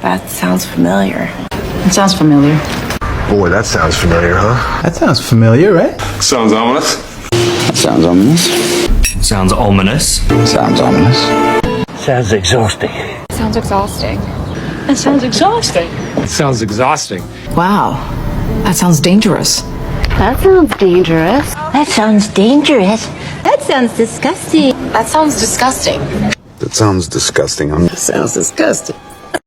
That sounds familiar. It sounds familiar. Boy, that sounds familiar, huh? That sounds familiar, right? Sounds ominous. That sounds ominous. Sounds ominous. Sounds ominous. Sounds exhausting. Sounds exhausting. It sounds exhausting. It sounds exhausting. Wow. That sounds dangerous. That sounds dangerous. That sounds dangerous. That sounds disgusting. That sounds disgusting. That sounds disgusting. Sounds disgusting.